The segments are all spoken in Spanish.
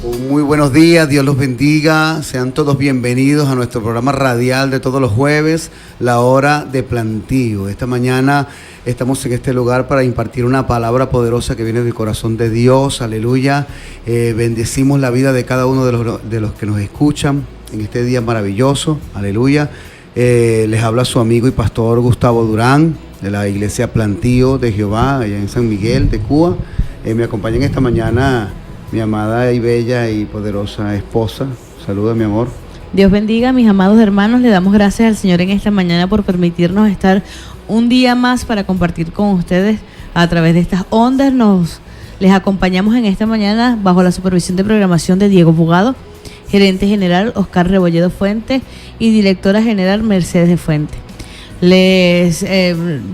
Muy buenos días, Dios los bendiga, sean todos bienvenidos a nuestro programa radial de todos los jueves, la hora de plantío. Esta mañana estamos en este lugar para impartir una palabra poderosa que viene del corazón de Dios, aleluya. Bendecimos la vida de cada uno de los que nos escuchan en este día maravilloso, aleluya. Les habla su amigo y pastor Gustavo Durán, de la iglesia Plantío de Jehová, allá en San Miguel de Cuba. Me acompaña en esta mañana mi amada y bella y poderosa esposa. Saluda, mi amor. Dios bendiga, mis amados hermanos. Le damos gracias al Señor en esta mañana por permitirnos estar un día más para compartir con ustedes a través de estas ondas. Les acompañamos en esta mañana bajo la supervisión de programación de Diego Bugado, gerente general Oscar Rebolledo Fuente y directora general Mercedes de Fuente. Les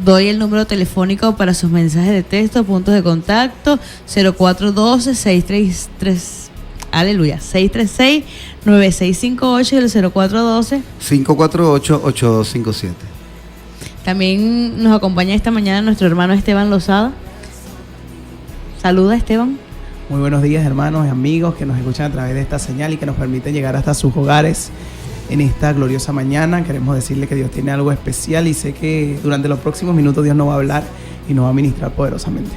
doy el número telefónico para sus mensajes de texto, puntos de contacto, 0412-633, aleluya, 636-9658 y el 0412-548-8257. También nos acompaña esta mañana nuestro hermano Esteban Lozada. Saluda, Esteban. Muy buenos días, hermanos y amigos que nos escuchan a través de esta señal y que nos permiten llegar hasta sus hogares en esta gloriosa mañana. Queremos decirle que Dios tiene algo especial y sé que durante los próximos minutos Dios nos va a hablar y nos va a ministrar poderosamente.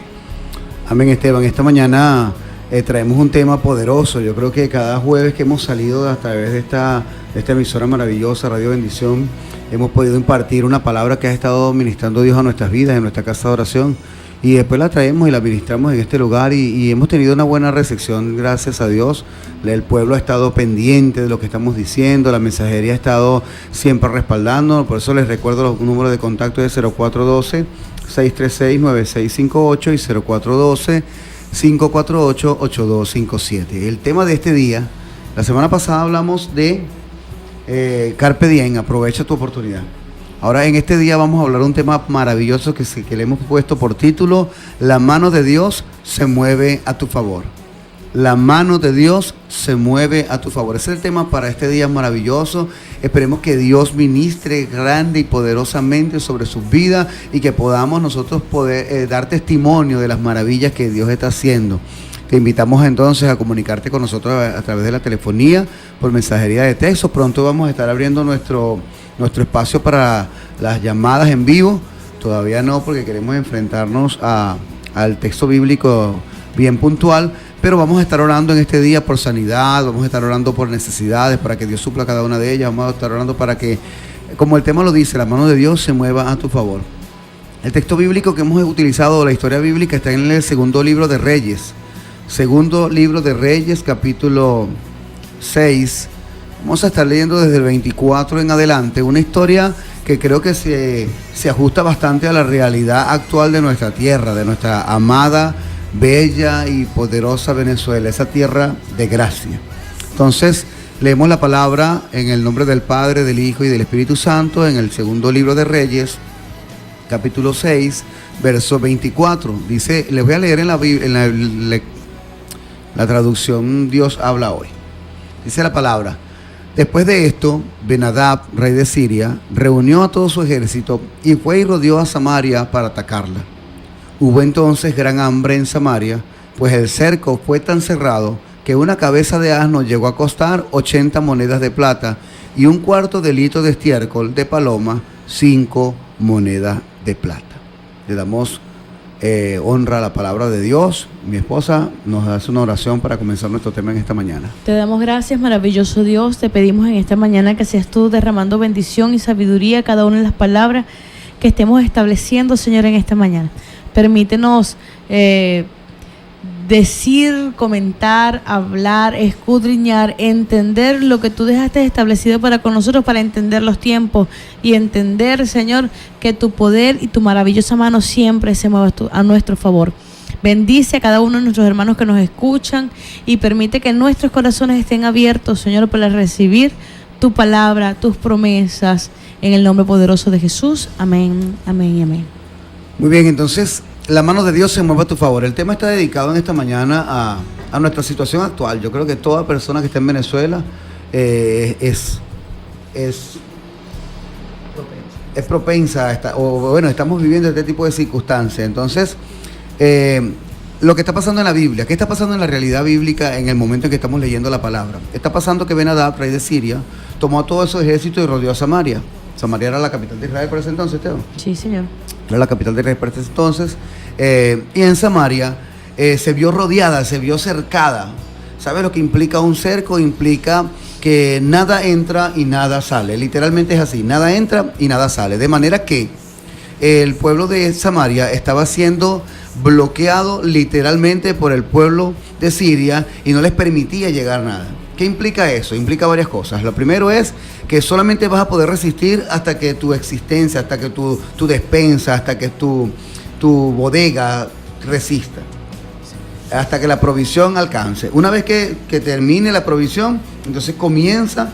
Amén, Esteban. Esta mañana traemos un tema poderoso. Yo creo que cada jueves que hemos salido a través de esta emisora maravillosa, Radio Bendición, hemos podido impartir una palabra que ha estado ministrando Dios a nuestras vidas, en nuestra casa de oración. Y después la traemos y la ministramos en este lugar y hemos tenido una buena recepción, gracias a Dios. El pueblo ha estado pendiente de lo que estamos diciendo, la mensajería ha estado siempre respaldando. Por eso les recuerdo los números de contacto de 0412-636-9658 y 0412-548-8257. El tema de este día, la semana pasada hablamos de Carpe Diem, aprovecha tu oportunidad. Ahora en este día vamos a hablar de un tema maravilloso que le hemos puesto por título: la mano de Dios se mueve a tu favor. La mano de Dios se mueve a tu favor. Ese es el tema para este día maravilloso. Esperemos que Dios ministre grande y poderosamente sobre sus vidas y que podamos nosotros poder dar testimonio de las maravillas que Dios está haciendo. Te invitamos entonces a comunicarte con nosotros a través de la telefonía, por mensajería de texto. Pronto vamos a estar abriendo nuestro espacio para las llamadas en vivo. Todavía no, porque queremos enfrentarnos al texto bíblico bien puntual, pero vamos a estar orando en este día por sanidad, vamos a estar orando por necesidades, para que Dios supla cada una de ellas. Vamos a estar orando para que, como el tema lo dice, la mano de Dios se mueva a tu favor. El texto bíblico que hemos utilizado, la historia bíblica, está en el segundo libro de Reyes. Segundo libro de Reyes, capítulo 6. Vamos a estar leyendo desde el 24 en adelante, una historia que creo que se ajusta bastante a la realidad actual de nuestra tierra, de nuestra amada, bella y poderosa Venezuela, esa tierra de gracia. Entonces, leemos la palabra en el nombre del Padre, del Hijo y del Espíritu Santo, en el segundo libro de Reyes, capítulo 6, verso 24. Dice, les voy a leer en la traducción Dios habla hoy. Dice la palabra: después de esto, Ben-Hadad, rey de Siria, reunió a todo su ejército y fue y rodeó a Samaria para atacarla. Hubo entonces gran hambre en Samaria, pues el cerco fue tan cerrado que una cabeza de asno llegó a costar 80 monedas de plata y un cuarto de litro de estiércol de paloma, 5 monedas de plata. Le damos honra a la palabra de Dios. Mi esposa nos hace una oración para comenzar nuestro tema en esta mañana. Te damos gracias, maravilloso Dios. Te pedimos en esta mañana que seas tú derramando bendición y sabiduría a cada una de las palabras que estemos estableciendo, Señor, en esta mañana. Permítenos decir, comentar, hablar, escudriñar, entender lo que tú dejaste establecido para con nosotros, para entender los tiempos y entender, Señor, que tu poder y tu maravillosa mano siempre se mueva a nuestro favor. Bendice a cada uno de nuestros hermanos que nos escuchan y permite que nuestros corazones estén abiertos, Señor, para recibir tu palabra, tus promesas, en el nombre poderoso de Jesús. Amén, amén y amén. Muy bien, entonces, la mano de Dios se mueve a tu favor. El tema está dedicado en esta mañana a nuestra situación actual. Yo creo que toda persona que está en Venezuela es propensa a estamos viviendo este tipo de circunstancias. Entonces, lo que está pasando en la Biblia. ¿Qué está pasando en la realidad bíblica en el momento en que estamos leyendo la palabra? Está pasando que Ben-Hadad, rey de Siria, tomó a todo ese ejército y rodeó a Samaria. Samaria era la capital de Israel por ese entonces, Esteban. Sí, señor. Era la capital de Israel por ese entonces. Y en Samaria se vio rodeada, se vio cercada. ¿Sabes lo que implica un cerco? Implica que nada entra y nada sale. Literalmente es así, nada entra y nada sale. De manera que el pueblo de Samaria estaba siendo bloqueado literalmente por el pueblo de Siria y no les permitía llegar nada. ¿Qué implica eso? Implica varias cosas. Lo primero es que solamente vas a poder resistir hasta que tu existencia, hasta que tu despensa, hasta que tu bodega resista, hasta que la provisión alcance. Una vez que termine la provisión, entonces comienza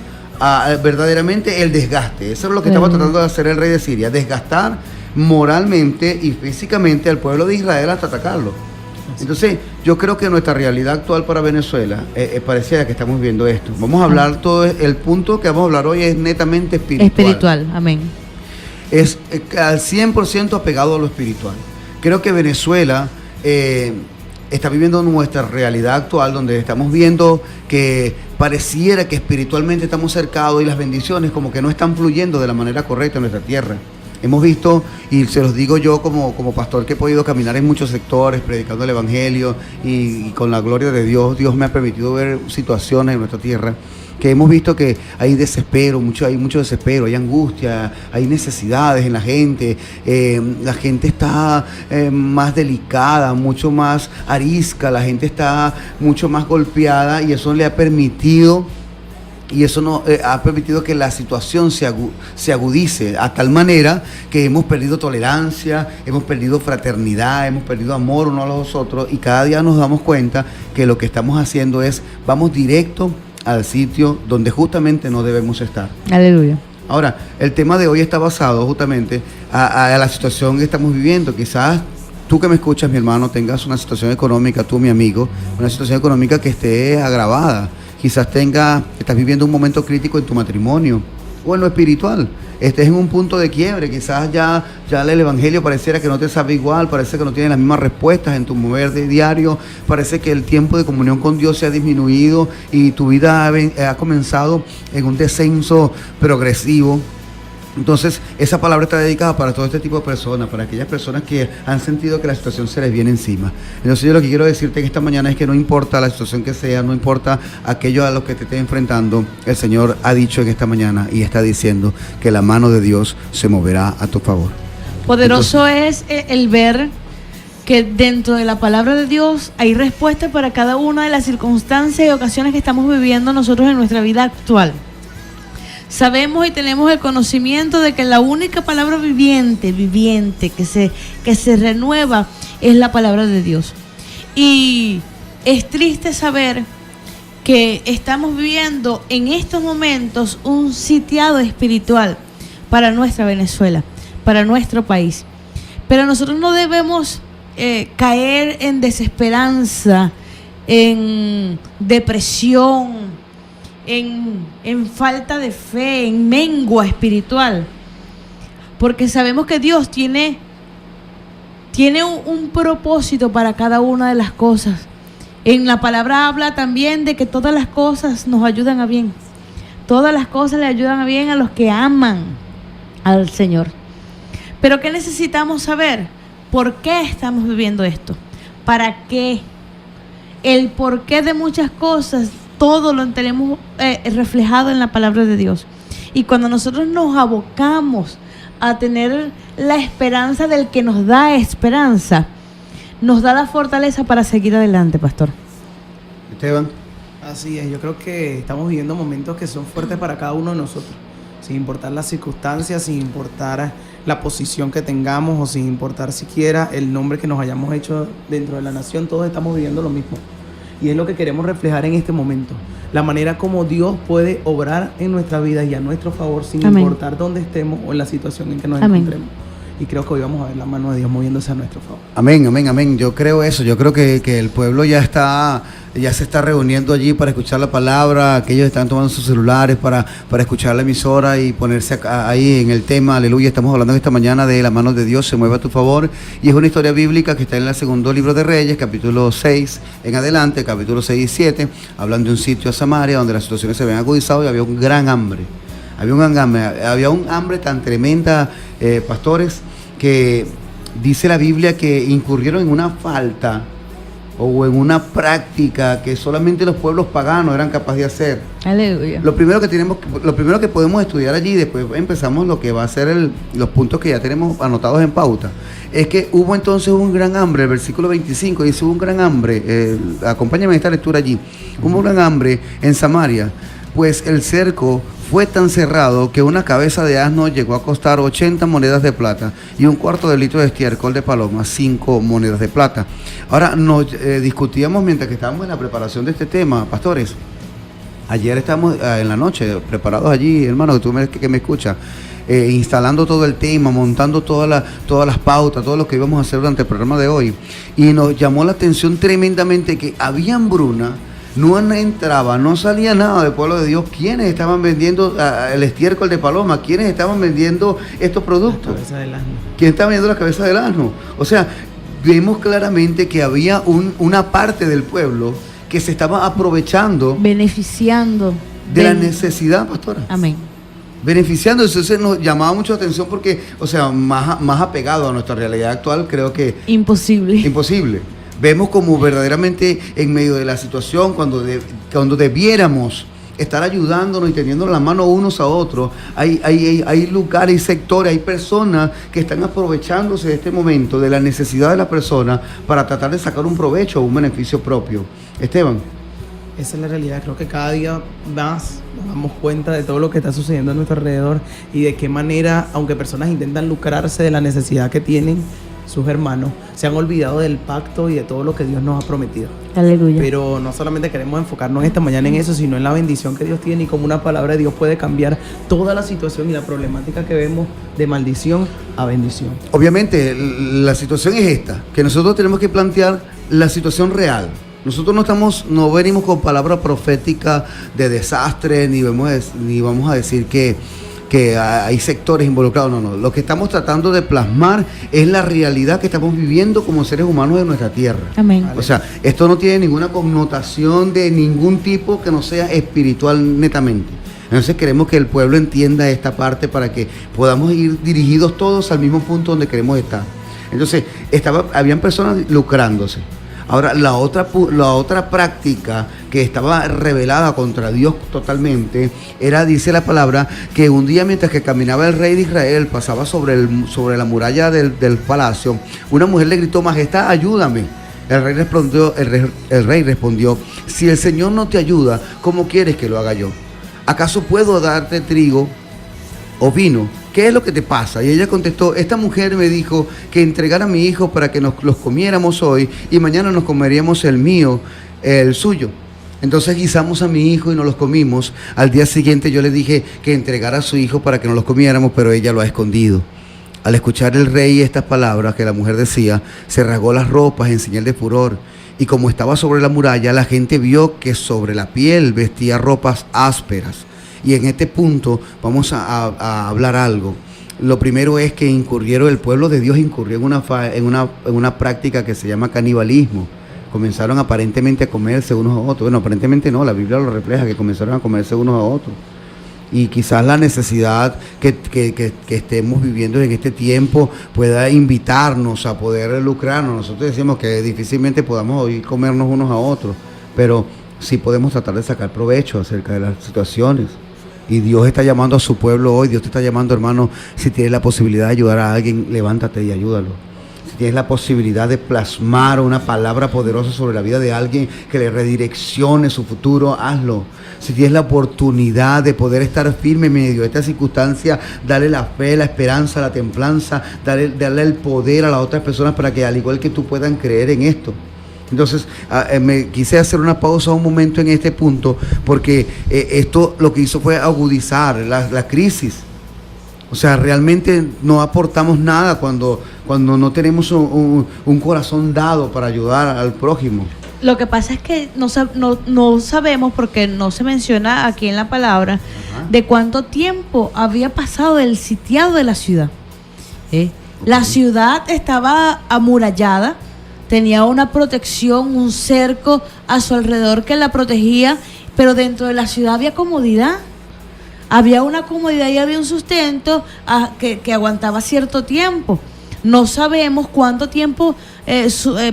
verdaderamente el desgaste. Eso es lo que estaba tratando de hacer el rey de Siria, desgastar moralmente y físicamente al pueblo de Israel hasta atacarlo. Entonces, yo creo que nuestra realidad actual para Venezuela pareciera que estamos viendo esto. Vamos a hablar el punto que vamos a hablar hoy es netamente espiritual. Espiritual, amén. Es al 100% apegado a lo espiritual. Creo que Venezuela está viviendo nuestra realidad actual, donde estamos viendo que pareciera que espiritualmente estamos cercados y las bendiciones como que no están fluyendo de la manera correcta en nuestra tierra. Hemos visto, y se los digo yo como pastor que he podido caminar en muchos sectores, predicando el Evangelio, y con la gloria de Dios, Dios me ha permitido ver situaciones en nuestra tierra, que hemos visto que hay desespero, hay mucho desespero, hay angustia, hay necesidades en la gente está más delicada, mucho más arisca, la gente está mucho más golpeada, y eso le ha permitido... Y eso ha permitido que la situación se agudice a tal manera que hemos perdido tolerancia, hemos perdido fraternidad, hemos perdido amor unos a los otros, y cada día nos damos cuenta que lo que estamos haciendo vamos directo al sitio donde justamente no debemos estar. Aleluya. Ahora, el tema de hoy está basado justamente a la situación que estamos viviendo. Quizás tú que me escuchas, mi hermano, tengas una situación económica, tú, mi amigo, una situación económica que esté agravada. Quizás estás viviendo un momento crítico en tu matrimonio o en lo espiritual. Estés en un punto de quiebre. Quizás ya el Evangelio pareciera que no te sabe igual, parece que no tienes las mismas respuestas en tu mover de diario, parece que el tiempo de comunión con Dios se ha disminuido y tu vida ha comenzado en un descenso progresivo. Entonces, esa palabra está dedicada para todo este tipo de personas, para aquellas personas que han sentido que la situación se les viene encima. Entonces, yo lo que quiero decirte en esta mañana es que no importa la situación que sea, no importa aquello a lo que te estés enfrentando, el Señor ha dicho en esta mañana y está diciendo que la mano de Dios se moverá a tu favor. Poderoso es el ver que dentro de la palabra de Dios hay respuesta para cada una de las circunstancias y ocasiones que estamos viviendo nosotros en nuestra vida actual. Sabemos y tenemos el conocimiento de que la única palabra viviente que se renueva es la palabra de Dios. Y es triste saber que estamos viviendo en estos momentos un sitiado espiritual para nuestra Venezuela, para nuestro país. Pero nosotros no debemos caer en desesperanza, en depresión, en falta de fe, en mengua espiritual, porque sabemos que Dios tiene un propósito para cada una de las cosas. En la palabra habla también de que todas las cosas nos ayudan a bien, todas las cosas le ayudan a bien a los que aman al Señor. Pero ¿qué necesitamos saber? ¿Por qué estamos viviendo esto? ¿Para qué? El porqué de muchas cosas todo lo tenemos reflejado en la palabra de Dios. Y cuando nosotros nos abocamos a tener la esperanza del que nos da esperanza, nos da la fortaleza para seguir adelante, pastor. Esteban. Así es, yo creo que estamos viviendo momentos que son fuertes para cada uno de nosotros, sin importar las circunstancias, sin importar la posición que tengamos o sin importar siquiera el nombre que nos hayamos hecho dentro de la nación. Todos estamos viviendo lo mismo. Y es lo que queremos reflejar en este momento. La manera como Dios puede obrar en nuestra vida y a nuestro favor sin Amén. importar dónde estemos o en la situación en que nos Amén. encontremos. y creo que hoy vamos a ver la mano de Dios moviéndose a nuestro favor. Amén, amén, amén. Yo creo eso. Yo creo que el pueblo ya se está reuniendo allí para escuchar la palabra. Aquellos están tomando sus celulares para escuchar la emisora y ponerse ahí en el tema. Aleluya. Estamos hablando esta mañana de la mano de Dios se mueve a tu favor. Y es una historia bíblica que está en el segundo libro de Reyes, capítulo 6 en adelante, capítulo 6 y 7. Hablan de un sitio a Samaria donde las situaciones se habían agudizado y había un gran hambre. Había un hambre tan tremenda, pastores, que dice la Biblia que incurrieron en una falta o en una práctica que solamente los pueblos paganos eran capaces de hacer. Aleluya. Lo primero que podemos estudiar allí, después empezamos lo que va a ser los puntos que ya tenemos anotados en pauta, es que hubo entonces un gran hambre. El versículo 25 dice: hubo un gran hambre, acompáñame en esta lectura allí, hubo un gran hambre en Samaria, pues el cerco fue tan cerrado que una cabeza de asno llegó a costar 80 monedas de plata y un cuarto de litro de estiércol de paloma, 5 monedas de plata. Ahora, nos discutíamos mientras que estábamos en la preparación de este tema, pastores. Ayer estábamos en la noche preparados allí, hermano, que me escuchas, instalando todo el tema, montando todas las pautas, todo lo que íbamos a hacer durante el programa de hoy. Y nos llamó la atención tremendamente que había hambruna. No entraba, no salía nada del pueblo de Dios. ¿Quiénes estaban vendiendo el estiércol de paloma? ¿Quiénes estaban vendiendo estos productos? La cabeza del asno. ¿Quién estaba vendiendo la cabeza del asno? O sea, vemos claramente que había una parte del pueblo que se estaba aprovechando, beneficiando de la necesidad, pastora. Amén. Beneficiando. Entonces nos llamaba mucho la atención porque, o sea, más apegado a nuestra realidad actual, creo que imposible. Vemos como verdaderamente en medio de la situación, cuando debiéramos estar ayudándonos y teniendo la mano unos a otros, hay lugares, hay sectores, hay personas que están aprovechándose de este momento, de la necesidad de la persona, para tratar de sacar un provecho o un beneficio propio. Esteban. Esa es la realidad. Creo que cada día más nos damos cuenta de todo lo que está sucediendo a nuestro alrededor y de qué manera, aunque personas intentan lucrarse de la necesidad que tienen sus hermanos, se han olvidado del pacto y de todo lo que Dios nos ha prometido. Aleluya. Pero no solamente queremos enfocarnos esta mañana en eso, sino en la bendición que Dios tiene y cómo una palabra de Dios puede cambiar toda la situación y la problemática que vemos de maldición a bendición. Obviamente, la situación es esta, que nosotros tenemos que plantear la situación real. Nosotros no venimos con palabra profética de desastre, ni vamos a decir que hay sectores involucrados. No. Lo que estamos tratando de plasmar es la realidad que estamos viviendo como seres humanos de nuestra tierra. Amén. O sea, esto no tiene ninguna connotación de ningún tipo que no sea espiritual netamente. Entonces queremos que el pueblo entienda esta parte para que podamos ir dirigidos todos al mismo punto donde queremos estar. Entonces, habían personas lucrándose. Ahora, la otra práctica que estaba rebelada contra Dios totalmente era, dice la palabra, que un día mientras que caminaba el rey de Israel, pasaba sobre la muralla del palacio, una mujer le gritó: Majestad, ayúdame. El rey respondió: si el Señor no te ayuda, ¿cómo quieres que lo haga yo? ¿Acaso puedo darte trigo o vino? ¿Qué es lo que te pasa? Y ella contestó: esta mujer me dijo que entregara a mi hijo para que nos los comiéramos hoy y mañana nos comeríamos el suyo. Entonces guisamos a mi hijo y nos los comimos. Al día siguiente yo le dije que entregara a su hijo para que nos los comiéramos, pero ella lo ha escondido. Al escuchar el rey estas palabras que la mujer decía, se rasgó las ropas en señal de furor. Y como estaba sobre la muralla, la gente vio que sobre la piel vestía ropas ásperas. Y en este punto vamos a hablar algo. Lo primero es que el pueblo de Dios incurrió en una práctica que se llama canibalismo. Comenzaron aparentemente a comerse unos a otros. Bueno, aparentemente no, la Biblia lo refleja, que comenzaron a comerse unos a otros. Y quizás la necesidad que estemos viviendo en este tiempo pueda invitarnos a poder lucrarnos. Nosotros decimos que difícilmente podamos hoy comernos unos a otros, pero sí podemos tratar de sacar provecho acerca de las situaciones. Y Dios está llamando a su pueblo hoy. Dios te está llamando, hermano. Si tienes la posibilidad de ayudar a alguien, levántate y ayúdalo. Si tienes la posibilidad de plasmar una palabra poderosa sobre la vida de alguien que le redireccione su futuro, hazlo. Si tienes la oportunidad de poder estar firme en medio de esta circunstancia, dale la fe, la esperanza, la templanza, dale el poder a las otras personas para que al igual que tú puedan creer en esto. Entonces, me quise hacer una pausa un momento en este punto, porque esto lo que hizo fue agudizar la crisis. O sea, realmente no aportamos nada cuando no tenemos un corazón dado para ayudar al prójimo. Lo que pasa es que no sabemos, porque no se menciona aquí en la palabra, de cuánto tiempo había pasado el sitiado de la ciudad. La ciudad estaba amurallada, tenía una protección, un cerco a su alrededor que la protegía, pero dentro de la ciudad había comodidad. Había una comodidad y había un sustento que aguantaba cierto tiempo. No sabemos cuánto tiempo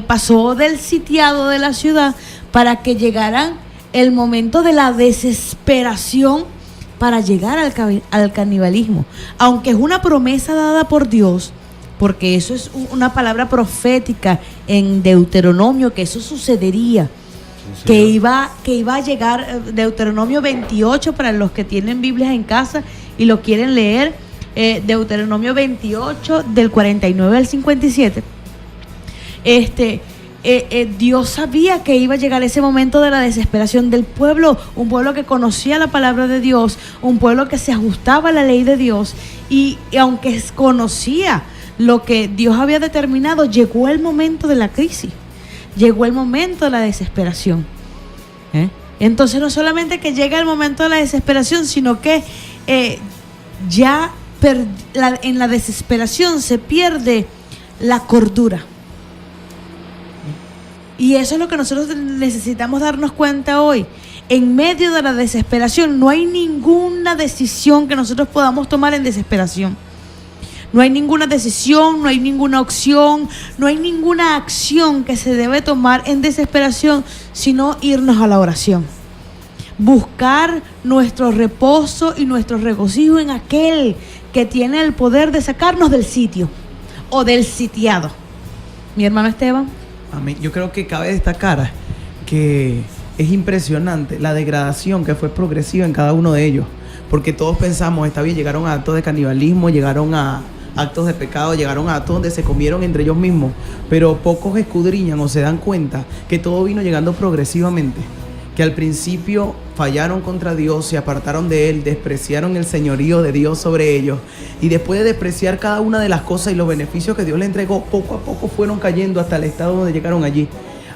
pasó del sitiado de la ciudad para que llegara el momento de la desesperación para llegar al canibalismo. Aunque es una promesa dada por Dios, porque eso es una palabra profética en Deuteronomio, que eso sucedería. Sí, que iba a llegar, Deuteronomio 28, para los que tienen Biblias en casa y lo quieren leer, Deuteronomio 28 del 49 al 57. Dios sabía que iba a llegar ese momento de la desesperación del pueblo, un pueblo que conocía la palabra de Dios, un pueblo que se ajustaba a la ley de Dios, y aunque conocía lo que Dios había determinado, llegó el momento de la crisis. Llegó el momento de la desesperación. Entonces no solamente que llega el momento de la desesperación, sino que en la desesperación se pierde la cordura. Y eso es lo que nosotros necesitamos darnos cuenta hoy. En medio de la desesperación no hay ninguna decisión que nosotros podamos tomar en desesperación. No hay ninguna decisión, no hay ninguna opción, no hay ninguna acción que se debe tomar en desesperación, sino irnos a la oración. Buscar nuestro reposo y nuestro regocijo en aquel que tiene el poder de sacarnos del sitio o del sitiado. Mi hermano Esteban. Amén. Yo creo que cabe destacar que es impresionante la degradación que fue progresiva en cada uno de ellos. Porque todos pensamos, está bien, llegaron a actos de canibalismo, llegaron a actos de pecado, llegaron a actos donde se comieron entre ellos mismos, pero pocos escudriñan o se dan cuenta que todo vino llegando progresivamente, que al principio fallaron contra Dios, se apartaron de Él, despreciaron el señorío de Dios sobre ellos, y después de despreciar cada una de las cosas y los beneficios que Dios le entregó, poco a poco fueron cayendo hasta el estado donde llegaron allí.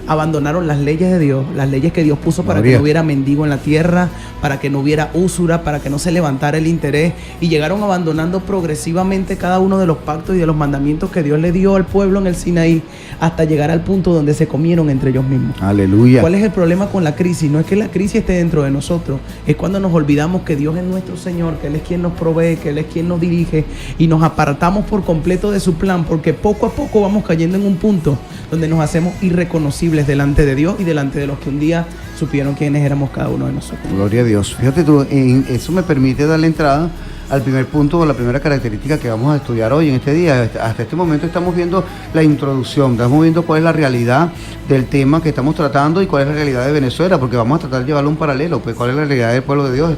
Abandonaron las leyes de Dios, las leyes que Dios puso para que no hubiera mendigo en la tierra, para que no hubiera usura, para que no se levantara el interés, y llegaron abandonando progresivamente cada uno de los pactos y de los mandamientos que Dios le dio al pueblo en el Sinaí, hasta llegar al punto donde se comieron entre ellos mismos. Aleluya. ¿Cuál es el problema con la crisis? No es que la crisis esté dentro de nosotros, es cuando nos olvidamos que Dios es nuestro Señor, que Él es quien nos provee, que Él es quien nos dirige, y nos apartamos por completo de su plan, porque poco a poco vamos cayendo en un punto donde nos hacemos irreconocibles delante de Dios y delante de los que un día supieron quiénes éramos cada uno de nosotros. Gloria a Dios. Fíjate tú, eso me permite darle entrada al primer punto o la primera característica que vamos a estudiar hoy en este día. Hasta este momento estamos viendo la introducción, estamos viendo cuál es la realidad del tema que estamos tratando y cuál es la realidad de Venezuela, porque vamos a tratar de llevarlo a un paralelo, pues cuál es la realidad del pueblo de Dios.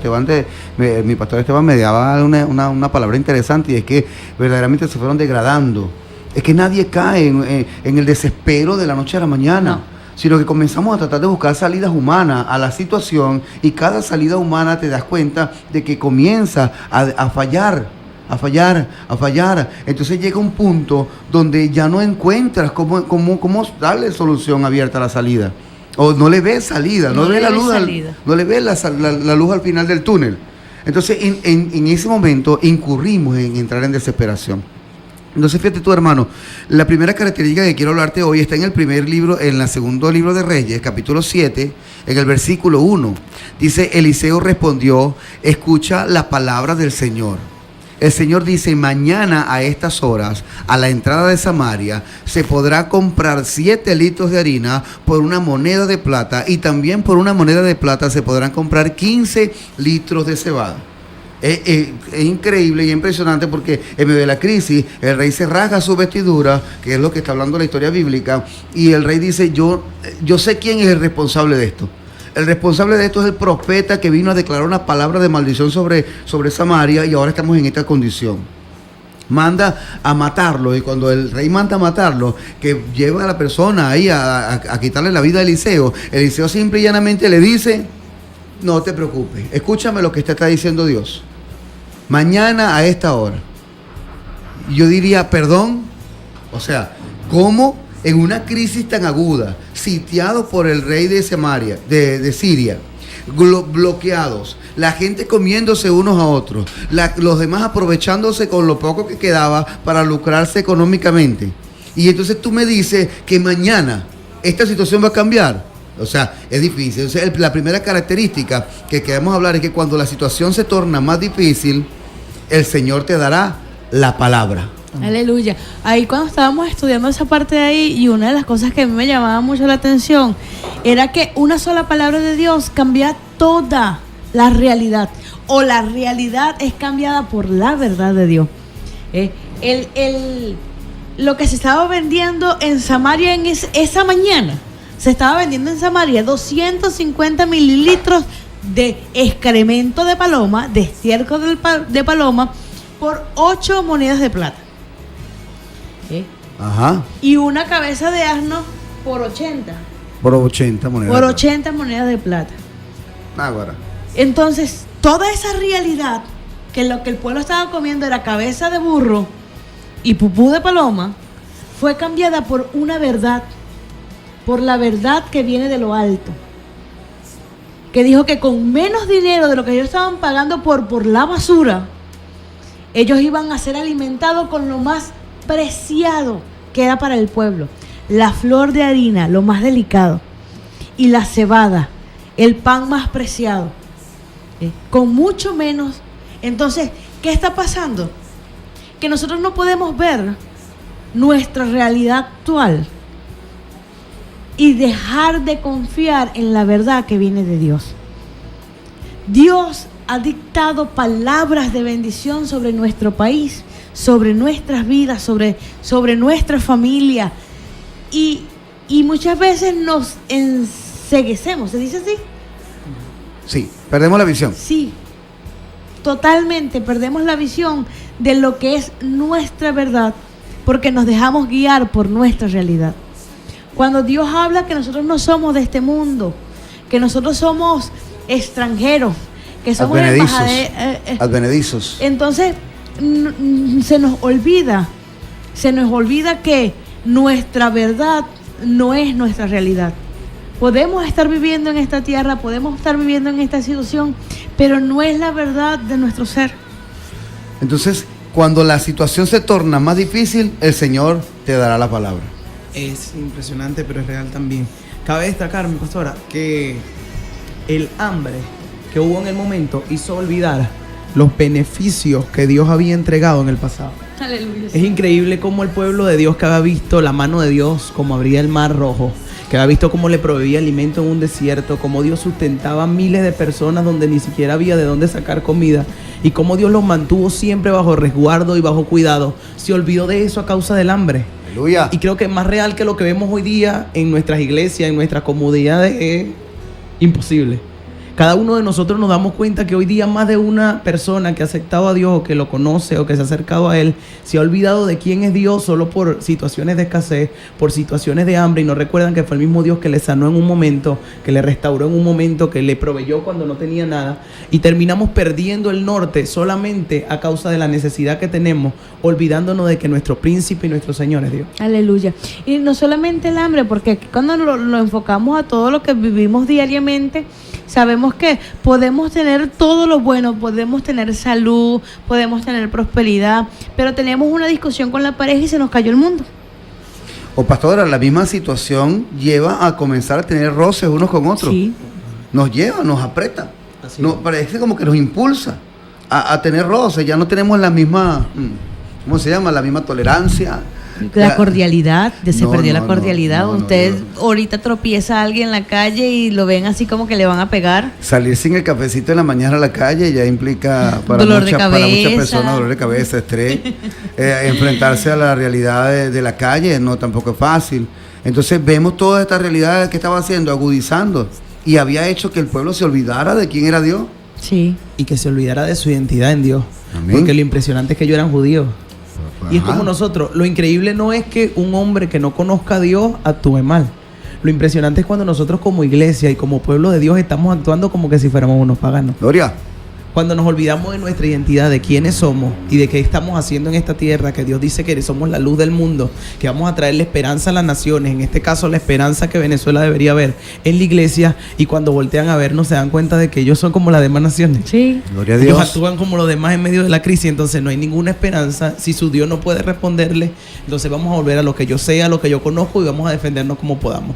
Mi pastor Esteban me daba una palabra interesante, y es que verdaderamente se fueron degradando. Es que nadie cae en el desespero de la noche a la mañana. No. Sino que comenzamos a tratar de buscar salidas humanas a la situación, y cada salida humana te das cuenta de que comienza a fallar. Entonces llega un punto donde ya no encuentras cómo darle solución abierta a la salida, o no le ves salida, no le ves la luz, no le ves la luz al final del túnel. Entonces en ese momento incurrimos en entrar en desesperación. Entonces, fíjate tú, hermano, la primera característica que quiero hablarte hoy está en el segundo libro de Reyes, capítulo 7, en el versículo 1. Dice: Eliseo respondió: escucha la palabra del Señor. El Señor dice: mañana a estas horas, a la entrada de Samaria, se podrá comprar 7 litros de harina por una moneda de plata, y también por una moneda de plata se podrán comprar 15 litros de cebada. Es increíble y impresionante, porque en medio de la crisis el rey se rasga su vestidura, que es lo que está hablando la historia bíblica, y el rey dice: yo sé quién es el responsable de esto. El responsable de esto es el profeta que vino a declarar una palabra de maldición sobre Samaria, y ahora estamos en esta condición. Manda a matarlo, y cuando el rey manda a matarlo, que lleva a la persona ahí a quitarle la vida a Eliseo simple y llanamente le dice: no te preocupes, escúchame lo que te está diciendo Dios. Mañana a esta hora, yo diría, perdón, o sea, ¿cómo en una crisis tan aguda, sitiados por el rey de Samaria, de Siria, bloqueados, la gente comiéndose unos a otros, los demás aprovechándose con lo poco que quedaba para lucrarse económicamente? Y entonces tú me dices que mañana esta situación va a cambiar. O sea, es difícil. O sea, la primera característica que queremos hablar es que cuando la situación se torna más difícil, el Señor te dará la palabra. Aleluya. Ahí cuando estábamos estudiando esa parte de ahí, y una de las cosas que a mí me llamaba mucho la atención era que una sola palabra de Dios cambia toda la realidad, o la realidad es cambiada por la verdad de Dios. Lo que se estaba vendiendo en Samaria esa mañana, se estaba vendiendo en Samaria 250 mililitros de excremento de paloma, de estiércol de paloma, por 8 monedas de plata. Ajá. Y una cabeza de asno por 80. Por 80 monedas. Por 80 monedas de plata. Ahora. Entonces, toda esa realidad, que lo que el pueblo estaba comiendo era cabeza de burro y pupú de paloma, fue cambiada por una verdad, por la verdad que viene de lo alto, que dijo que con menos dinero de lo que ellos estaban pagando por la basura, ellos iban a ser alimentados con lo más preciado que era para el pueblo: la flor de harina, lo más delicado, y la cebada, el pan más preciado, con mucho menos. Entonces, ¿qué está pasando? Que nosotros no podemos ver nuestra realidad actual y dejar de confiar en la verdad que viene de Dios. Dios ha dictado palabras de bendición sobre nuestro país, sobre nuestras vidas, sobre nuestra familia, y muchas veces nos enceguecemos. ¿Se dice así? Sí, perdemos la visión. Sí, totalmente perdemos la visión de lo que es nuestra verdad, porque nos dejamos guiar por nuestra realidad. Cuando Dios habla que nosotros no somos de este mundo, que nosotros somos extranjeros, que somos advenedizos. Entonces se nos olvida que nuestra verdad no es nuestra realidad. Podemos estar viviendo en esta tierra, podemos estar viviendo en esta situación, pero no es la verdad de nuestro ser. Entonces, cuando la situación se torna más difícil, el Señor te dará la palabra. Es impresionante, pero es real también. Cabe destacar, mi pastora, que el hambre que hubo en el momento hizo olvidar los beneficios que Dios había entregado en el pasado. Aleluya. Es increíble cómo el pueblo de Dios, que había visto la mano de Dios, como abría el mar rojo, que había visto cómo le proveía alimento en un desierto, cómo Dios sustentaba a miles de personas donde ni siquiera había de dónde sacar comida, y cómo Dios los mantuvo siempre bajo resguardo y bajo cuidado, se olvidó de eso a causa del hambre. Aleluya. Y creo que es más real que lo que vemos hoy día en nuestras iglesias, en nuestras comunidades, es imposible. Cada uno de nosotros nos damos cuenta que hoy día más de una persona que ha aceptado a Dios, o que lo conoce, o que se ha acercado a Él, se ha olvidado de quién es Dios solo por situaciones de escasez, por situaciones de hambre, y no recuerdan que fue el mismo Dios que le sanó en un momento, que le restauró en un momento, que le proveyó cuando no tenía nada, y terminamos perdiendo el norte solamente a causa de la necesidad que tenemos, olvidándonos de que nuestro príncipe y nuestro Señor es Dios. Aleluya. Y no solamente el hambre, porque cuando lo enfocamos a todo lo que vivimos diariamente, sabemos que podemos tener todo lo bueno, podemos tener salud, podemos tener prosperidad, pero tenemos una discusión con la pareja y se nos cayó el mundo. O pastora, la misma situación lleva a comenzar a tener roces unos con otros. Sí. Nos lleva, nos aprieta. Parece como que nos impulsa a tener roces. Ya no tenemos la misma, ¿cómo se llama? La misma tolerancia. La cordialidad, se perdió la cordialidad. No, Usted ahorita tropieza a alguien en la calle y lo ven así como que le van a pegar. Salir sin el cafecito en la mañana a la calle ya implica para muchas personas dolor de cabeza, estrés. Enfrentarse a la realidad de la calle tampoco es fácil. Entonces vemos toda esta realidad que estaba haciendo, agudizando, y había hecho que el pueblo se olvidara de quién era Dios. Sí. Y que se olvidara de su identidad en Dios. Amén. Porque lo impresionante es que ellos eran judíos. Y es Ajá. como nosotros. Lo increíble no es que un hombre que no conozca a Dios actúe mal. Lo impresionante es cuando nosotros como iglesia y como pueblo de Dios estamos actuando como que si fuéramos unos paganos. Gloria. Cuando nos olvidamos de nuestra identidad, de quiénes somos y de qué estamos haciendo en esta tierra, que Dios dice que somos la luz del mundo, que vamos a traerle esperanza a las naciones, en este caso la esperanza que Venezuela debería ver en la iglesia, y cuando voltean a vernos se dan cuenta de que ellos son como las demás naciones. Sí. Gloria a Dios. Ellos actúan como los demás en medio de la crisis, entonces no hay ninguna esperanza. Si su Dios no puede responderle, entonces vamos a volver a lo que yo sé, a lo que yo conozco, y vamos a defendernos como podamos.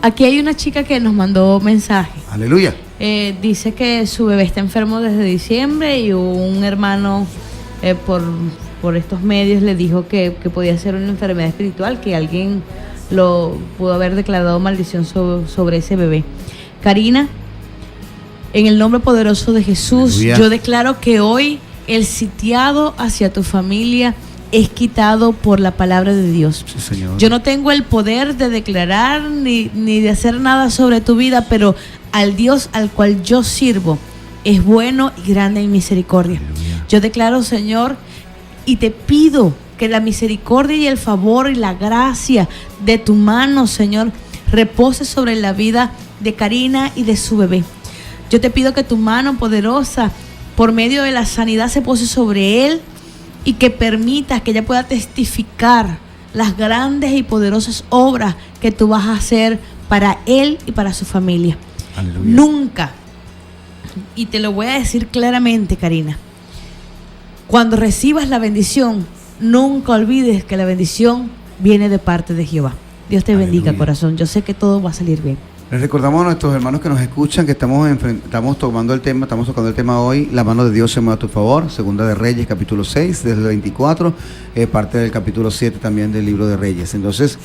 Aquí hay una chica que nos mandó mensaje. Aleluya. Dice que su bebé está enfermo desde diciembre y un hermano por estos medios le dijo que podía ser una enfermedad espiritual, que alguien lo pudo haber declarado maldición sobre ese bebé. Karina, en el nombre poderoso de Jesús, Aleluya. yo declaro que hoy el sitiado hacia tu familia es quitado por la palabra de Dios. Sí, Señor. Yo no tengo el poder de declarar ni de hacer nada sobre tu vida, pero al Dios al cual yo sirvo es bueno y grande en misericordia. Aleluya. Yo declaro, Señor, y te pido que la misericordia y el favor y la gracia de tu mano, Señor, repose sobre la vida de Karina y de su bebé. Yo te pido que tu mano poderosa, por medio de la sanidad, se pose sobre él, y que permitas que ella pueda testificar las grandes y poderosas obras que tú vas a hacer para él y para su familia. Aleluya. Nunca, y te lo voy a decir claramente, Karina, cuando recibas la bendición, nunca olvides que la bendición viene de parte de Jehová. Dios te bendiga, Aleluya. corazón. Yo sé que todo va a salir bien. Les recordamos a nuestros hermanos que nos escuchan que estamos tocando el tema hoy, la mano de Dios se mueve a tu favor, Segunda de Reyes, capítulo 6, desde el 24, parte del capítulo 7 también del libro de Reyes. Entonces,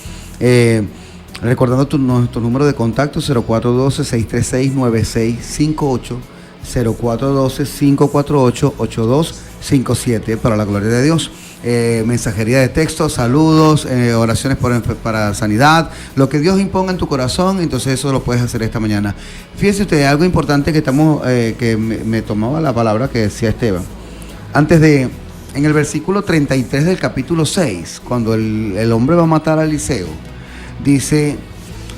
recordando nuestro número de contacto, 0412-636-9658, 0412-548-8257, para la gloria de Dios. Mensajería de texto, saludos, oraciones para sanidad, lo que Dios imponga en tu corazón, entonces eso lo puedes hacer esta mañana. Fíjese usted, algo importante que me tomaba la palabra que decía Esteban, en el versículo 33 del capítulo 6, cuando el hombre va a matar a Eliseo, dice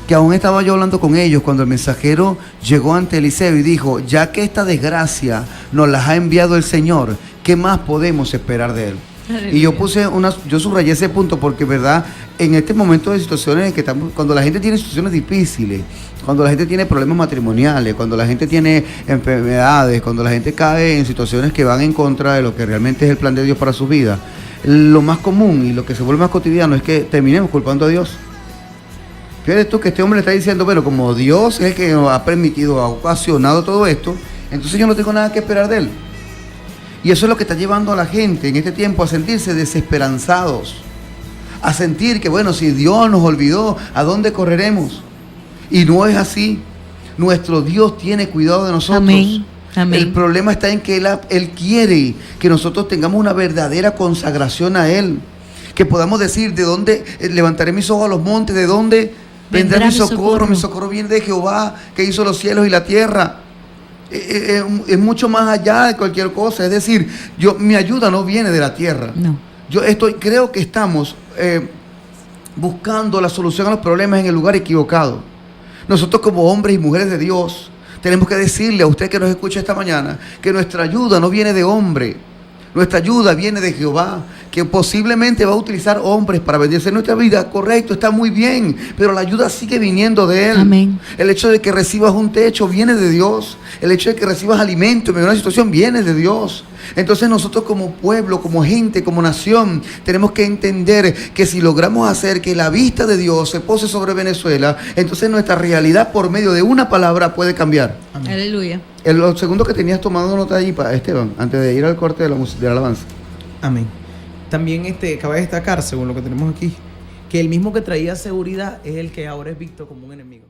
que aún estaba yo hablando con ellos cuando el mensajero llegó ante Eliseo y dijo: ya que esta desgracia nos las ha enviado el Señor, ¿qué más podemos esperar de él? Y yo subrayé ese punto porque, verdad, en este momento de situaciones en que estamos, cuando la gente tiene situaciones difíciles, cuando la gente tiene problemas matrimoniales, cuando la gente tiene enfermedades, cuando la gente cae en situaciones que van en contra de lo que realmente es el plan de Dios para su vida, lo más común y lo que se vuelve más cotidiano es que terminemos culpando a Dios. Fíjate tú que este hombre le está diciendo, pero como Dios es el que nos ha permitido, ha ocasionado todo esto, entonces yo no tengo nada que esperar de él. Y eso es lo que está llevando a la gente en este tiempo a sentirse desesperanzados, a sentir que, bueno, si Dios nos olvidó, ¿a dónde correremos? Y no es así. Nuestro Dios tiene cuidado de nosotros. Amén. Amén. El problema está en que Él quiere que nosotros tengamos una verdadera consagración a Él, que podamos decir: ¿de dónde levantaré mis ojos a los montes? ¿De dónde vendrá mi socorro? Mi socorro viene de Jehová, que hizo los cielos y la tierra. Es mucho más allá de cualquier cosa. Es decir, mi ayuda no viene de la tierra. No. Creo que estamos buscando la solución a los problemas en el lugar equivocado. Nosotros, como hombres y mujeres de Dios, tenemos que decirle a usted que nos escucha esta mañana que nuestra ayuda no viene de hombre. Nuestra ayuda viene de Jehová, que posiblemente va a utilizar hombres para bendecir nuestra vida. Correcto, está muy bien, pero la ayuda sigue viniendo de Él. Amén. El hecho de que recibas un techo viene de Dios. El hecho de que recibas alimento en medio de una situación viene de Dios. Entonces nosotros, como pueblo, como gente, como nación, tenemos que entender que si logramos hacer que la vista de Dios se pose sobre Venezuela, entonces nuestra realidad por medio de una palabra puede cambiar. Amén. Aleluya. Lo segundo que tenías tomando nota allí, Esteban, antes de ir al corte de la alabanza. Amén. También cabe destacar, según lo que tenemos aquí, que el mismo que traía seguridad es el que ahora es visto como un enemigo.